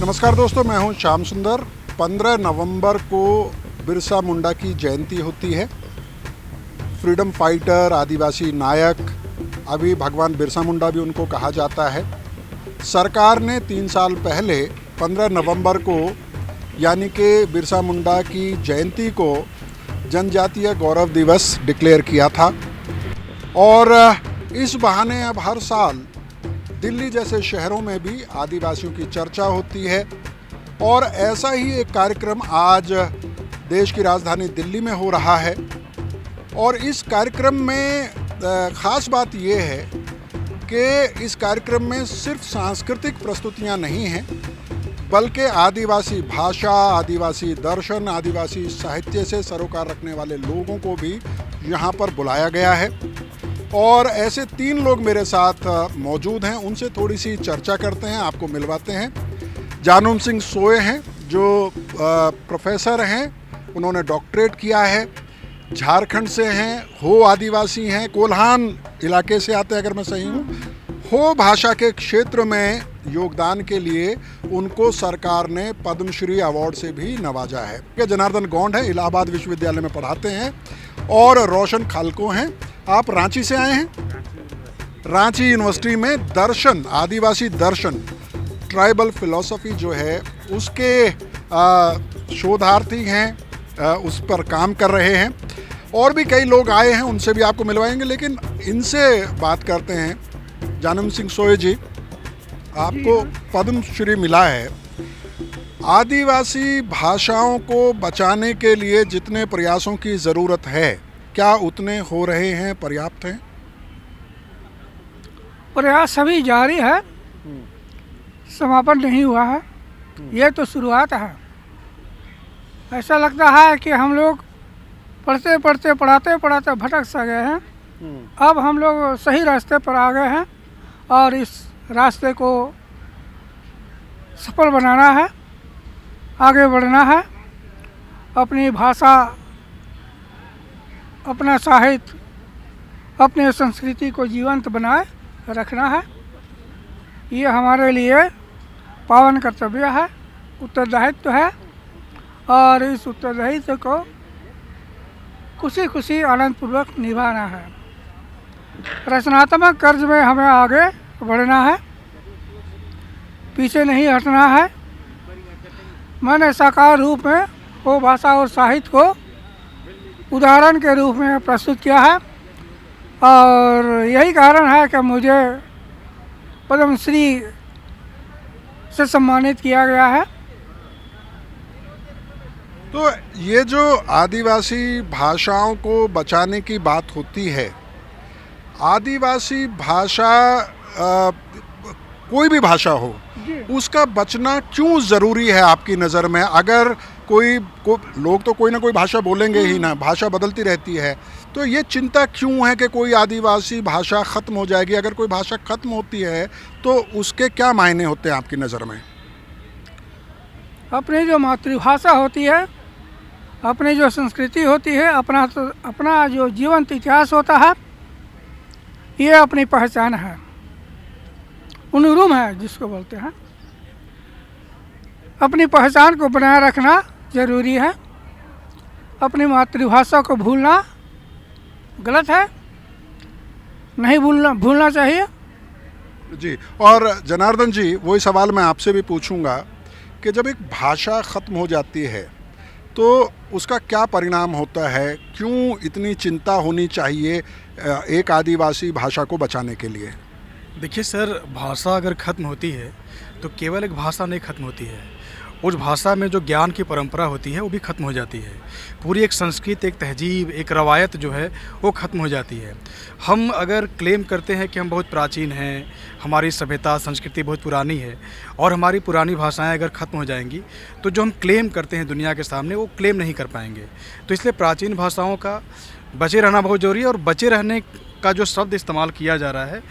नमस्कार दोस्तों, मैं हूं श्याम सुंदर। 15 नवंबर को बिरसा मुंडा की जयंती होती है। फ्रीडम फाइटर, आदिवासी नायक, अभी भगवान बिरसा मुंडा भी उनको कहा जाता है। सरकार ने 3 साल पहले 15 नवंबर को यानी कि बिरसा मुंडा की जयंती को जनजातीय गौरव दिवस डिक्लेयर किया था और इस बहाने अब हर साल दिल्ली जैसे शहरों में भी आदिवासियों की चर्चा होती है। और ऐसा ही एक कार्यक्रम आज देश की राजधानी दिल्ली में हो रहा है। और इस कार्यक्रम में ख़ास बात यह है कि इस कार्यक्रम में सिर्फ सांस्कृतिक प्रस्तुतियां नहीं हैं, बल्कि आदिवासी भाषा, आदिवासी दर्शन, आदिवासी साहित्य से सरोकार रखने वाले लोगों को भी यहाँ पर बुलाया गया है। और ऐसे 3 लोग मेरे साथ मौजूद हैं, उनसे थोड़ी सी चर्चा करते हैं, आपको मिलवाते हैं। जानूम सिंह सोए हैं जो प्रोफेसर हैं, उन्होंने डॉक्टरेट किया है, झारखंड से हैं, हो आदिवासी हैं, कोल्हान इलाके से आते हैं अगर मैं सही हूँ। हो भाषा के क्षेत्र में योगदान के लिए उनको सरकार ने पद्मश्री अवार्ड से भी नवाजा है। जनार्दन गौंड है, इलाहाबाद विश्वविद्यालय में पढ़ाते हैं। और रोशन खालको हैं, आप रांची से आए हैं। रांची यूनिवर्सिटी में दर्शन, आदिवासी दर्शन, ट्राइबल फिलॉसफी जो है उसके शोधार्थी हैं, उस पर काम कर रहे हैं। और भी कई लोग आए हैं, उनसे भी आपको मिलवाएंगे, लेकिन इनसे बात करते हैं। जानम सिंह सोए जी, आपको पद्मश्री मिला है। आदिवासी भाषाओं को बचाने के लिए जितने प्रयासों की ज़रूरत है, क्या उतने हो रहे हैं, पर्याप्त हैं? प्रयास अभी जारी है, समापन नहीं हुआ है। ये तो शुरुआत है। ऐसा लगता है कि हम लोग पढ़ते पढ़ाते भटक सा गए हैं। अब हम लोग सही रास्ते पर आ गए हैं और इस रास्ते को सफल बनाना है, आगे बढ़ना है, अपनी भाषा, अपना साहित्य, अपने संस्कृति को जीवंत बनाए रखना है। ये हमारे लिए पावन कर्तव्य है, उत्तरदायित्व है। और इस उत्तरदायित्व को खुशी आनंदपूर्वक निभाना है। रचनात्मक कर्ज में हमें आगे बढ़ना है, पीछे नहीं हटना है। मैंने साकार रूप में वो भाषा और साहित्य को उदाहरण के रूप में प्रस्तुत किया है और यही कारण है कि मुझे पद्मश्री से सम्मानित किया गया है। तो ये जो आदिवासी भाषाओं को बचाने की बात होती है, आदिवासी भाषा कोई भी भाषा हो, उसका बचना क्यों ज़रूरी है आपकी नज़र में? अगर लोग तो कोई ना कोई भाषा बोलेंगे ही ना, भाषा बदलती रहती है, तो ये चिंता क्यों है कि कोई आदिवासी भाषा ख़त्म हो जाएगी? अगर कोई भाषा ख़त्म होती है तो उसके क्या मायने होते हैं आपकी नज़र में? अपनी जो मातृभाषा होती है, अपनी जो संस्कृति होती है, अपना जो जीवंत इतिहास होता है, ये अपनी पहचान है, उनुरुम है जिसको बोलते हैं। अपनी पहचान को बनाए रखना ज़रूरी है। अपनी मातृभाषा को भूलना गलत है, नहीं भूलना चाहिए जी। और जनार्दन जी, वही सवाल मैं आपसे भी पूछूंगा कि जब एक भाषा ख़त्म हो जाती है तो उसका क्या परिणाम होता है? क्यों इतनी चिंता होनी चाहिए एक आदिवासी भाषा को बचाने के लिए? देखिए सर, भाषा अगर ख़त्म होती है तो केवल एक भाषा नहीं ख़त्म होती है, उस भाषा में जो ज्ञान की परंपरा होती है वो भी ख़त्म हो जाती है। पूरी एक संस्कृति, एक तहजीब, एक रवायत जो है वो ख़त्म हो जाती है। हम अगर क्लेम करते हैं कि हम बहुत प्राचीन हैं, हमारी सभ्यता संस्कृति बहुत पुरानी है और हमारी पुरानी भाषाएं अगर ख़त्म हो जाएंगी तो जो हम क्लेम करते हैं दुनिया के सामने वो क्लेम नहीं कर पाएंगे। तो इसलिए प्राचीन भाषाओं का बचे रहना बहुत ज़रूरी है। और बचे रहने का जो शब्द इस्तेमाल किया जा रहा है,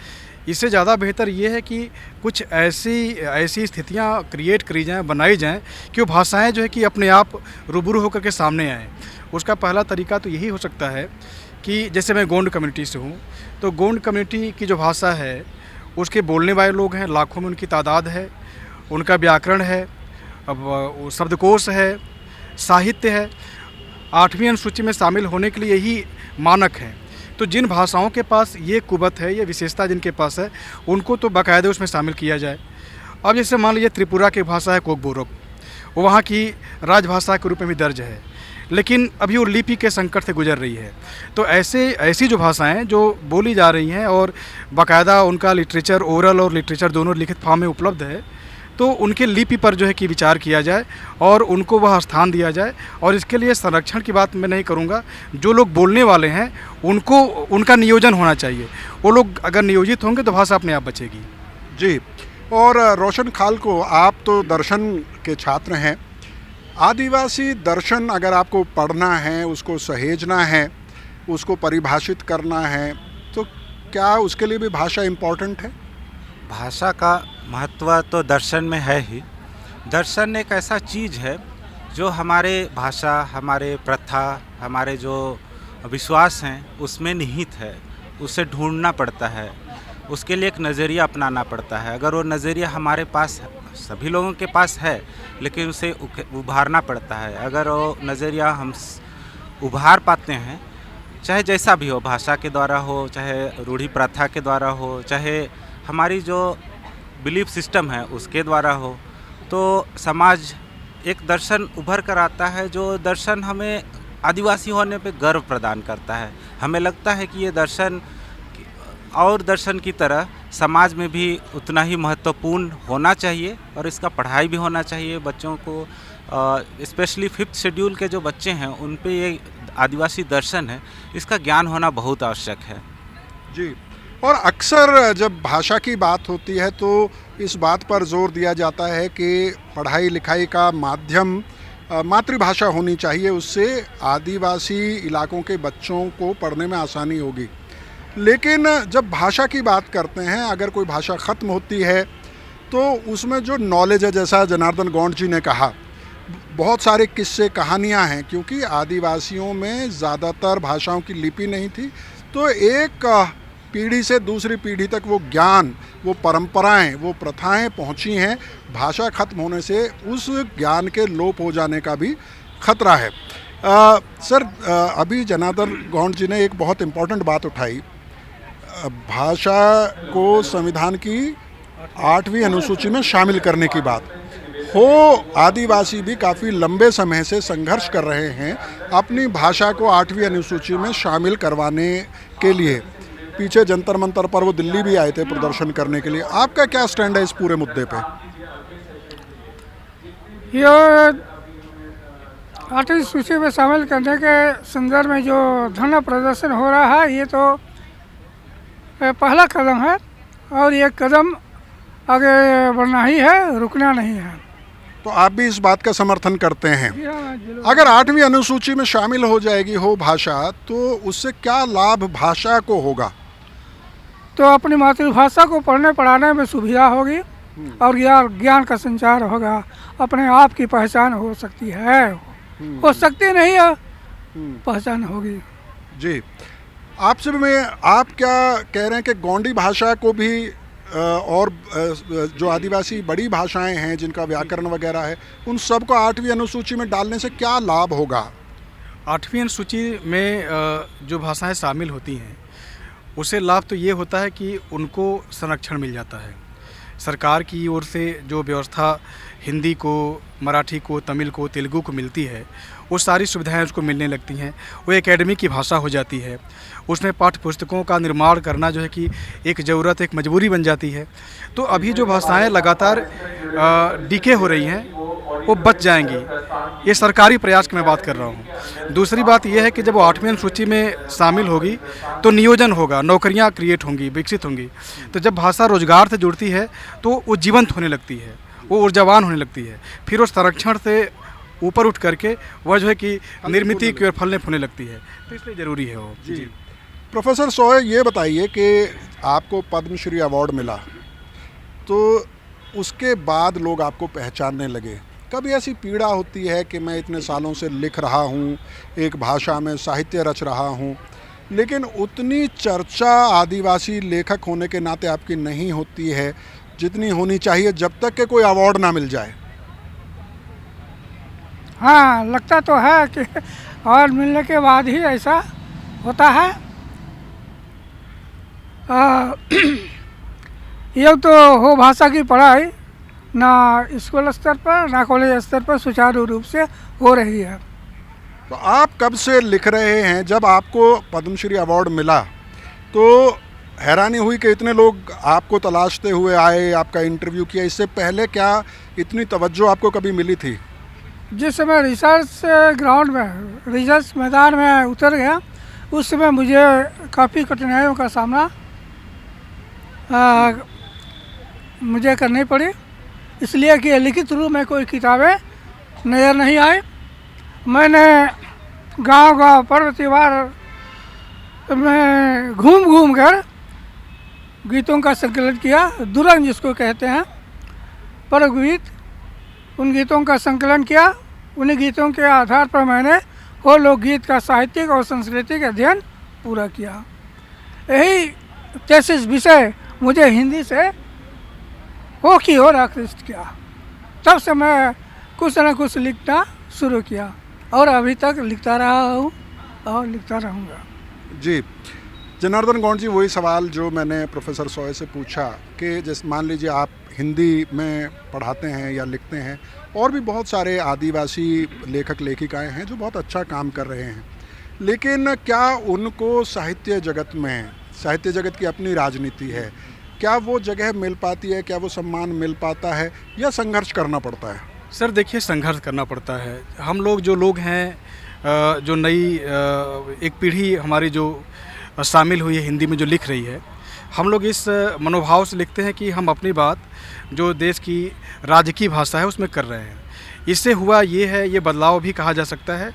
इससे ज़्यादा बेहतर ये है कि कुछ ऐसी स्थितियाँ क्रिएट करी जाएँ, बनाई जाएँ कि वो भाषाएँ जो है कि अपने आप रूबरू होकर के सामने आएँ। उसका पहला तरीका तो यही हो सकता है कि जैसे मैं गोंड कम्युनिटी से हूँ, तो गोंड कम्युनिटी की जो भाषा है उसके बोलने वाले लोग हैं, लाखों में उनकी तादाद है, उनका व्याकरण है, अब वो शब्दकोश है, साहित्य है, 8वीं अनुसूची में शामिल होने के लिए यही मानक है। तो जिन भाषाओं के पास ये कुवत है, ये विशेषता जिनके पास है, उनको तो बाकायदे उसमें शामिल किया जाए। अब जैसे मान लीजिए त्रिपुरा की भाषा है कोकबोरोक, वो वहाँ की राजभाषा के रूप में भी दर्ज है, लेकिन अभी वो लिपि के संकट से गुजर रही है। तो ऐसी जो भाषाएं जो बोली जा रही हैं और बाकायदा उनका लिटरेचर, ओरल और लिटरेचर दोनों लिखित फॉर्म में उपलब्ध है, तो उनके लिपि पर जो है कि विचार किया जाए और उनको वह स्थान दिया जाए। और इसके लिए संरक्षण की बात मैं नहीं करूँगा, जो लोग बोलने वाले हैं उनको उनका नियोजन होना चाहिए। वो लोग अगर नियोजित होंगे तो भाषा अपने आप बचेगी। जी। और रोशन खालको, आप तो दर्शन के छात्र हैं। आदिवासी दर्शन अगर आपको पढ़ना है, उसको सहेजना है, उसको परिभाषित करना है, तो क्या उसके लिए भी भाषा इम्पोर्टेंट है? भाषा का महत्व तो दर्शन में है ही। दर्शन एक ऐसा चीज़ है जो हमारे भाषा, हमारे प्रथा, हमारे जो विश्वास हैं उसमें निहित है। उसे ढूंढना पड़ता है, उसके लिए एक नज़रिया अपनाना पड़ता है। अगर वो नज़रिया हमारे पास सभी लोगों के पास है, लेकिन उसे उभारना पड़ता है। अगर वो नज़रिया हम उभार पाते हैं, चाहे जैसा भी हो, भाषा के द्वारा हो, चाहे रूढ़ी प्रथा के द्वारा हो, चाहे हमारी जो बिलीफ सिस्टम है उसके द्वारा हो, तो समाज एक दर्शन उभर कर आता है, जो दर्शन हमें आदिवासी होने पे गर्व प्रदान करता है। हमें लगता है कि ये दर्शन और दर्शन की तरह समाज में भी उतना ही महत्वपूर्ण होना चाहिए और इसका पढ़ाई भी होना चाहिए बच्चों को। स्पेशली 5th शेड्यूल के जो बच्चे हैं उन पे ये आदिवासी दर्शन है, इसका ज्ञान होना बहुत आवश्यक है। जी। और अक्सर जब भाषा की बात होती है तो इस बात पर जोर दिया जाता है कि पढ़ाई लिखाई का माध्यम मातृभाषा होनी चाहिए, उससे आदिवासी इलाकों के बच्चों को पढ़ने में आसानी होगी। लेकिन जब भाषा की बात करते हैं, अगर कोई भाषा ख़त्म होती है तो उसमें जो नॉलेज है, जैसा जनार्दन गौंड जी ने कहा, बहुत सारे किस्से कहानियां हैं, क्योंकि आदिवासियों में ज़्यादातर भाषाओं की लिपि नहीं थी। तो एक पीढ़ी से दूसरी पीढ़ी तक वो ज्ञान, वो परंपराएं, वो प्रथाएं पहुंची हैं। भाषा खत्म होने से उस ज्ञान के लोप हो जाने का भी खतरा है। सर, अभी जनार्दन गौंड जी ने एक बहुत इम्पोर्टेंट बात उठाई, भाषा को संविधान की 8वीं अनुसूची में शामिल करने की बात हो। आदिवासी भी काफ़ी लंबे समय से संघर्ष कर रहे हैं अपनी भाषा को 8वीं अनुसूची में शामिल करवाने के लिए। पीछे जंतर मंतर पर वो दिल्ली भी आए थे प्रदर्शन करने के लिए। आपका क्या स्टैंड है इस पूरे मुद्दे पे? ये 8वीं सूची में शामिल करने के संदर्भ में जो धरना प्रदर्शन हो रहा है, ये तो पहला कदम है और ये कदम आगे बढ़ना ही है, रुकना नहीं है। तो आप भी इस बात का समर्थन करते हैं? जी हाँ, अगर 8वीं अनुसूची में शामिल हो जाएगी हो भाषा, तो उससे क्या लाभ भाषा को होगा? तो अपनी मातृभाषा को पढ़ने पढ़ाने में सुविधा होगी और ज्ञान का संचार होगा, अपने आप की पहचान हो सकती है, हो सकती नहीं है, पहचान होगी। जी। आपसे मैं, आप क्या कह रहे हैं कि गोंडी भाषा को भी और जो आदिवासी बड़ी भाषाएं हैं जिनका व्याकरण वगैरह है, उन सबको 8वीं अनुसूची में डालने से क्या लाभ होगा? 8वीं अनुसूची में जो भाषाएं शामिल होती हैं उससे लाभ तो ये होता है कि उनको संरक्षण मिल जाता है। सरकार की ओर से जो व्यवस्था हिंदी को, मराठी को, तमिल को, तेलुगु को मिलती है, वो सारी सुविधाएं उसको मिलने लगती हैं। वो एकेडमी की भाषा हो जाती है। उसमें पाठ्य पुस्तकों का निर्माण करना जो है कि एक ज़रूरत, एक मजबूरी बन जाती है। तो अभी जो भाषाएं लगातार डीके हो रही हैं वो बच जाएंगी। ये सरकारी प्रयास की मैं बात कर रहा हूँ। दूसरी बात यह है कि जब वो 8वीं अनुसूची में शामिल होगी तो नियोजन होगा, नौकरियाँ क्रिएट होंगी, विकसित होंगी। तो जब भाषा रोजगार से जुड़ती है तो वो जीवंत होने लगती है, वो ऊर्जावान होने लगती है। फिर वो संरक्षण से ऊपर उठ करके वह जो है कि निर्मित की ओर फलने फूलने लगती है। तो इसलिए ज़रूरी है वो। जी। प्रोफेसर सोय, ये बताइए कि आपको पद्मश्री अवार्ड मिला तो उसके बाद लोग आपको पहचानने लगे। कभी ऐसी पीड़ा होती है कि मैं इतने सालों से लिख रहा हूँ, एक भाषा में साहित्य रच रहा हूँ, लेकिन उतनी चर्चा आदिवासी लेखक होने के नाते आपकी नहीं होती है जितनी होनी चाहिए जब तक कि कोई अवार्ड ना मिल जाए? हाँ, लगता तो है कि और मिलने के बाद ही ऐसा होता है। ये तो हो भाषा की पढ़ाई ना स्कूल स्तर पर ना कॉलेज स्तर पर सुचारू रूप से हो रही है। तो आप कब से लिख रहे हैं? जब आपको पद्मश्री अवार्ड मिला तो हैरानी हुई कि इतने लोग आपको तलाशते हुए आए, आपका इंटरव्यू किया। इससे पहले क्या इतनी तवज्जो आपको कभी मिली थी? जिस समय रिसर्च ग्राउंड में, रिसर्च मैदान में उतर गया, उस समय मुझे काफ़ी कठिनाइयों का सामना मुझे करनी पड़ी, इसलिए कि लिखित रूप में कोई किताबें नज़र नहीं आई। मैंने गांव-गांव पर्वतीवार में घूम कर गीतों का संकलन किया, दुरंग जिसको कहते हैं, पर्व गीत, उन गीतों का संकलन किया। उन्हीं गीतों के आधार पर मैंने वो लोकगीत का साहित्यिक और सांस्कृतिक अध्ययन पूरा किया। यही थीसिस विषय मुझे हिंदी से हो की ओर आकृष्ट किया। तब से मैं कुछ न कुछ लिखना शुरू किया और अभी तक लिखता रहा हूँ और लिखता रहूँगा। जी, जनार्दन गौंड जी, वही सवाल जो मैंने प्रोफेसर सॉय से पूछा कि जैसे मान लीजिए आप हिंदी में पढ़ाते हैं या लिखते हैं, और भी बहुत सारे आदिवासी लेखक लेखिकाएं हैं जो बहुत अच्छा काम कर रहे हैं, लेकिन क्या उनको साहित्य जगत की अपनी राजनीति है? क्या वो जगह मिल पाती है? क्या वो सम्मान मिल पाता है या संघर्ष करना पड़ता है? सर देखिए, संघर्ष करना पड़ता है। हम लोग जो लोग हैं, जो नई एक पीढ़ी हमारी जो शामिल हुई है हिंदी में, जो लिख रही है, हम लोग इस मनोभाव से लिखते हैं कि हम अपनी बात जो देश की राज्य की भाषा है उसमें कर रहे हैं। इससे हुआ ये है, ये बदलाव भी कहा जा सकता है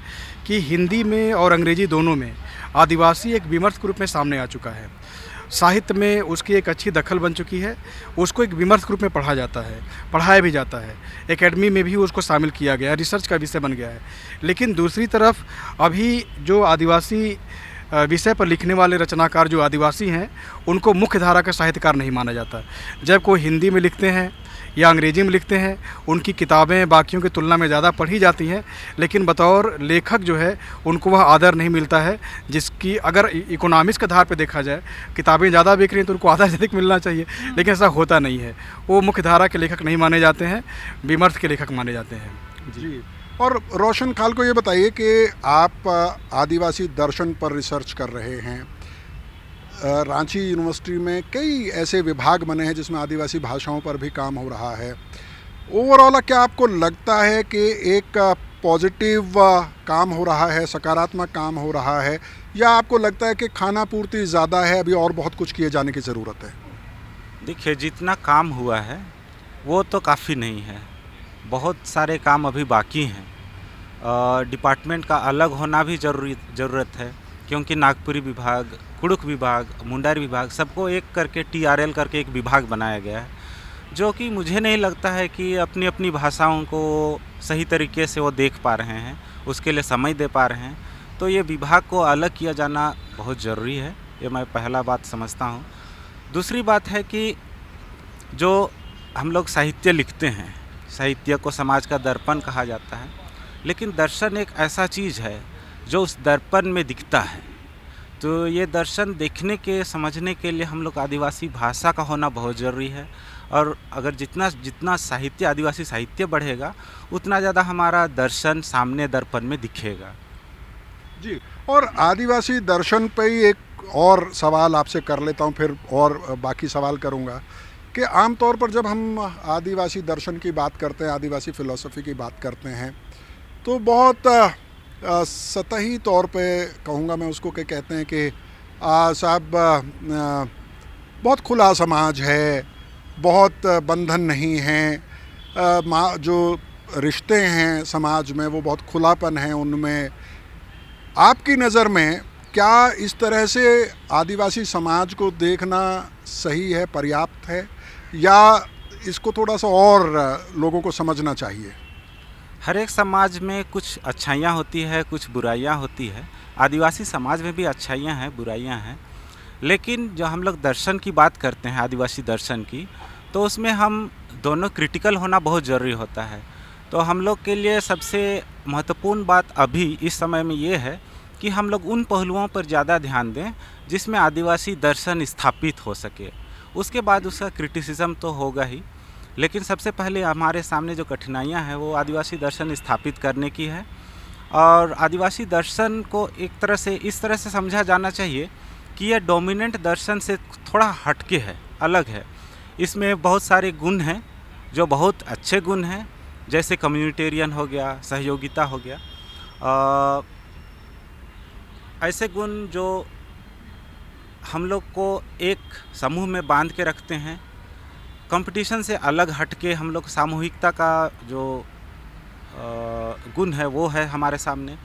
कि हिंदी में और अंग्रेजी दोनों में आदिवासी एक विमर्श के रूप में सामने आ चुका है। साहित्य में उसकी एक अच्छी दखल बन चुकी है, उसको एक विमर्श के रूप में पढ़ा जाता है, पढ़ाया भी जाता है, एकेडमी में भी उसको शामिल किया गया, रिसर्च का विषय बन गया है। लेकिन दूसरी तरफ अभी जो आदिवासी विषय पर लिखने वाले रचनाकार जो आदिवासी हैं, उनको मुख्य धारा का साहित्यकार नहीं माना जाता। जब कोई हिंदी में लिखते हैं या अंग्रेजी में लिखते हैं, उनकी किताबें बाकियों की तुलना में ज़्यादा पढ़ी जाती हैं, लेकिन बतौर लेखक जो है उनको वह आदर नहीं मिलता है जिसकी, अगर इकोनॉमिक्स के आधार पर देखा जाए, किताबें ज़्यादा बिक रही हैं तो उनको आदर अधिक मिलना चाहिए, लेकिन ऐसा होता नहीं है। वो मुख्य धारा के लेखक नहीं माने जाते हैं, विमर्श के लेखक माने जाते हैं। जी। और रोशन खाल को ये बताइए कि आप आदिवासी दर्शन पर रिसर्च कर रहे हैं। रांची यूनिवर्सिटी में कई ऐसे विभाग बने हैं जिसमें आदिवासी भाषाओं पर भी काम हो रहा है। ओवरऑल क्या आपको लगता है कि एक पॉजिटिव काम हो रहा है, सकारात्मक काम हो रहा है, या आपको लगता है कि खाना पूर्ति ज़्यादा है, अभी और बहुत कुछ किए जाने की ज़रूरत है? देखिए, जितना काम हुआ है वो तो काफ़ी नहीं है, बहुत सारे काम अभी बाकी हैं। डिपार्टमेंट का अलग होना भी ज़रूरत है, क्योंकि नागपुरी विभाग, कुड़ुक विभाग, मुंडारी विभाग, सबको एक करके TRL करके एक विभाग बनाया गया है, जो कि मुझे नहीं लगता है कि अपनी अपनी भाषाओं को सही तरीके से वो देख पा रहे हैं, उसके लिए समय दे पा रहे हैं। तो ये विभाग को अलग किया जाना बहुत ज़रूरी है, ये मैं पहला बात समझता हूँ। दूसरी बात है कि जो हम लोग साहित्य लिखते हैं, साहित्य को समाज का दर्पण कहा जाता है, लेकिन दर्शन एक ऐसा चीज़ है जो उस दर्पण में दिखता है। तो ये दर्शन देखने के, समझने के लिए हम लोग आदिवासी भाषा का होना बहुत ज़रूरी है। और अगर जितना साहित्य, आदिवासी साहित्य बढ़ेगा, उतना ज़्यादा हमारा दर्शन सामने दर्पण में दिखेगा। जी, और आदिवासी दर्शन पे ही एक और सवाल आपसे कर लेता हूँ, फिर और बाकी सवाल करूँगा कि आमतौर पर जब हम आदिवासी दर्शन की बात करते हैं, आदिवासी फ़िलॉसफ़ी की बात करते हैं, तो बहुत सतही तौर पे कहूँगा मैं उसको, कि कहते हैं कि साहब बहुत खुला समाज है, बहुत बंधन नहीं हैं, जो रिश्ते हैं समाज में वो बहुत खुलापन है उनमें। आपकी नज़र में क्या इस तरह से आदिवासी समाज को देखना सही है, पर्याप्त है, या इसको थोड़ा सा और लोगों को समझना चाहिए? हर एक समाज में कुछ अच्छाइयाँ होती है, कुछ बुराइयाँ होती है। आदिवासी समाज में भी अच्छाइयाँ हैं, बुराइयाँ हैं, लेकिन जो हम लोग दर्शन की बात करते हैं, आदिवासी दर्शन की, तो उसमें हम दोनों क्रिटिकल होना बहुत ज़रूरी होता है। तो हम लोग के लिए सबसे महत्वपूर्ण बात अभी इस समय में ये है कि हम लोग उन पहलुओं पर ज़्यादा ध्यान दें जिसमें आदिवासी दर्शन स्थापित हो सके। उसके बाद उसका क्रिटिसिज्म तो होगा ही, लेकिन सबसे पहले हमारे सामने जो कठिनाइयां हैं वो आदिवासी दर्शन स्थापित करने की है। और आदिवासी दर्शन को एक तरह से इस तरह से समझा जाना चाहिए कि यह डोमिनेंट दर्शन से थोड़ा हटके है, अलग है। इसमें बहुत सारे गुण हैं जो बहुत अच्छे गुण हैं, जैसे कम्युनिटेरियन हो गया, सहयोगिता हो गया, ऐसे गुण जो हम लोग को एक समूह में बांध के रखते हैं। कंपटीशन से अलग हटके हम लोग सामूहिकता का जो गुण है वो है हमारे सामने।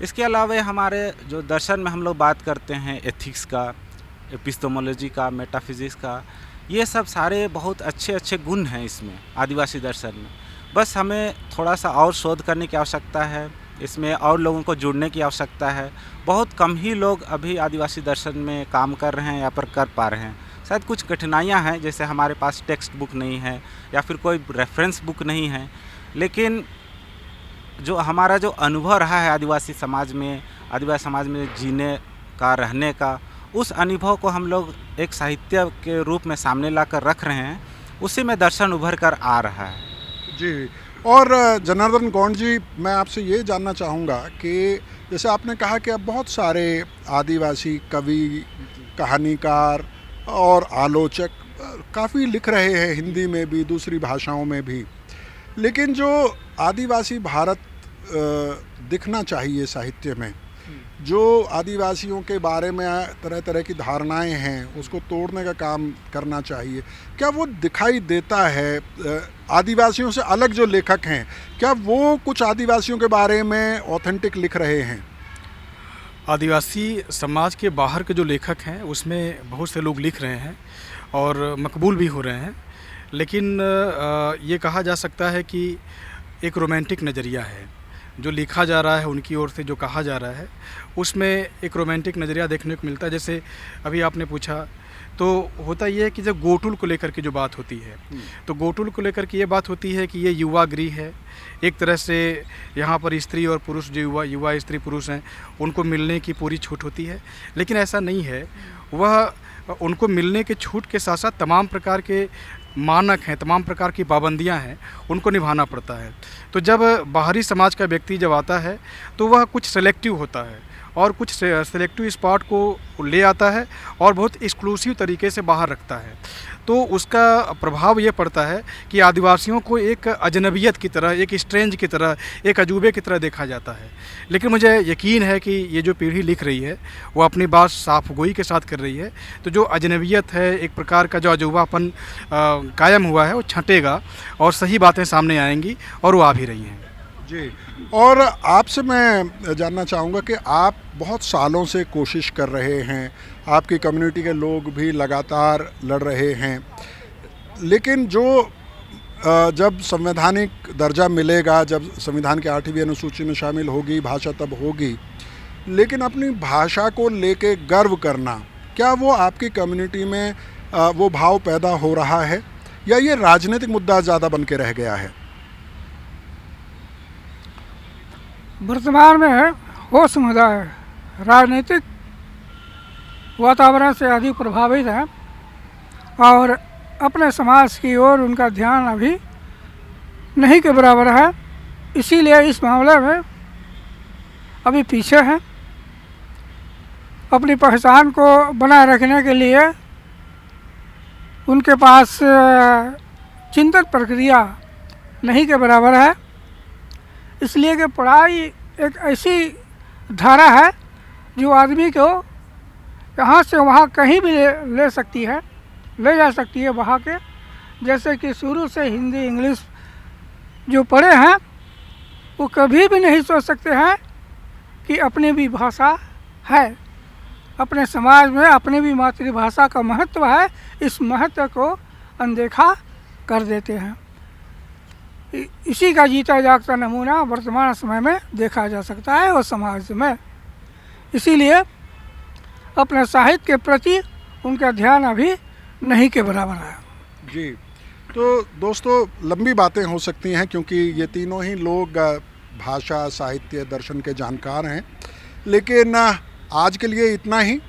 इसके अलावा हमारे जो दर्शन में हम लोग बात करते हैं एथिक्स का, एपिस्टेमोलॉजी का, मेटाफिजिक्स का, ये सब सारे बहुत अच्छे अच्छे गुण हैं इसमें आदिवासी दर्शन में। बस हमें थोड़ा सा और शोध करने की आवश्यकता है, इसमें और लोगों को जुड़ने की आवश्यकता है। बहुत कम ही लोग अभी आदिवासी दर्शन में काम कर रहे हैं या पर कर पा रहे हैं। शायद कुछ कठिनाइयां हैं, जैसे हमारे पास टेक्स्ट बुक नहीं है या फिर कोई रेफरेंस बुक नहीं है, लेकिन जो हमारा जो अनुभव रहा है आदिवासी समाज में जीने का, रहने का, उस अनुभव को हम लोग एक साहित्य के रूप में सामने लाकर रख रहे हैं। उसी में दर्शन उभर कर आ रहा है। जी, और जनार्दन गौंड जी, मैं आपसे ये जानना चाहूँगा कि जैसे आपने कहा कि अब बहुत सारे आदिवासी कवि, कहानीकार और आलोचक काफ़ी लिख रहे हैं, हिंदी में भी, दूसरी भाषाओं में भी, लेकिन जो आदिवासी भारत दिखना चाहिए साहित्य में, जो आदिवासियों के बारे में तरह तरह की धारणाएं हैं, उसको तोड़ने का काम करना चाहिए, क्या वो दिखाई देता है? आदिवासियों से अलग जो लेखक हैं, क्या वो कुछ आदिवासियों के बारे में ऑथेंटिक लिख रहे हैं? आदिवासी समाज के बाहर के जो लेखक हैं उसमें बहुत से लोग लिख रहे हैं और मकबूल भी हो रहे हैं, लेकिन ये कहा जा सकता है कि एक रोमांटिक नज़रिया है जो लिखा जा रहा है, उनकी ओर से जो कहा जा रहा है उसमें एक रोमांटिक नज़रिया देखने को मिलता है। जैसे अभी आपने पूछा, तो होता ये है कि जब गोटुल को लेकर के जो बात होती है, तो गोटुल को लेकर के ये बात होती है कि ये युवा गृह है, एक तरह से यहाँ पर स्त्री और पुरुष जो युवा स्त्री पुरुष हैं उनको मिलने की पूरी छूट होती है, लेकिन ऐसा नहीं है। वह उनको मिलने के छूट के साथ साथ तमाम प्रकार के मानक हैं, तमाम प्रकार की पाबंदियां हैं, उनको निभाना पड़ता है। तो जब बाहरी समाज का व्यक्ति जब आता है तो वह कुछ सेलेक्टिव होता है और कुछ सेलेक्टिव स्पॉट को ले आता है और बहुत एक्सक्लूसिव तरीके से बाहर रखता है, तो उसका प्रभाव ये पड़ता है कि आदिवासियों को एक अजनबियत की तरह, एक स्ट्रेंज की तरह, एक अजूबे की तरह देखा जाता है। लेकिन मुझे यकीन है कि ये जो पीढ़ी लिख रही है वो अपनी बात साफगोई के साथ कर रही है, तो जो अजनबियत है, एक प्रकार का जो अजूबापन कायम हुआ है, वो छंटेगा और सही बातें सामने आएंगी, और वो आ भी रही हैं। जी, और आपसे मैं जानना चाहूँगा कि आप बहुत सालों से कोशिश कर रहे हैं, आपकी कम्युनिटी के लोग भी लगातार लड़ रहे हैं, लेकिन जो जब संवैधानिक दर्जा मिलेगा, जब संविधान के 8वीं अनुसूची में शामिल होगी भाषा, तब होगी, लेकिन अपनी भाषा को लेके गर्व करना, क्या वो आपकी कम्युनिटी में वो भाव पैदा हो रहा है, या ये राजनीतिक मुद्दा ज़्यादा बन के रह गया है? वर्तमान में वो समुदाय राजनीतिक वातावरण से अधिक प्रभावित है और अपने समाज की ओर उनका ध्यान अभी नहीं के बराबर है, इसीलिए इस मामले में अभी पीछे हैं। अपनी पहचान को बनाए रखने के लिए उनके पास चिंतन प्रक्रिया नहीं के बराबर है, इसलिए कि पढ़ाई एक ऐसी धारा है जो आदमी को यहाँ से वहाँ कहीं भी ले सकती है, ले जा सकती है वहाँ के। जैसे कि शुरू से हिंदी इंग्लिश जो पढ़े हैं वो कभी भी नहीं सोच सकते हैं कि अपनी भी भाषा है, अपने समाज में अपनी भी मातृभाषा का महत्व है, इस महत्व को अनदेखा कर देते हैं। इसी का जीता जागता नमूना वर्तमान समय में देखा जा सकता है और समाज में, इसीलिए अपने साहित्य के प्रति उनका ध्यान अभी नहीं के बराबर है। जी, तो दोस्तों लंबी बातें हो सकती हैं क्योंकि ये तीनों ही लोग भाषा, साहित्य, दर्शन के जानकार हैं, लेकिन आज के लिए इतना ही।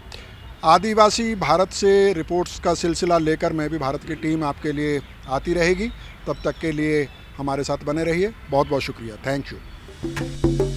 आदिवासी भारत से रिपोर्ट्स का सिलसिला लेकर मैं भी भारत की टीम आपके लिए आती रहेगी। तब तक के लिए हमारे साथ बने रहिए। बहुत बहुत शुक्रिया। Thank you.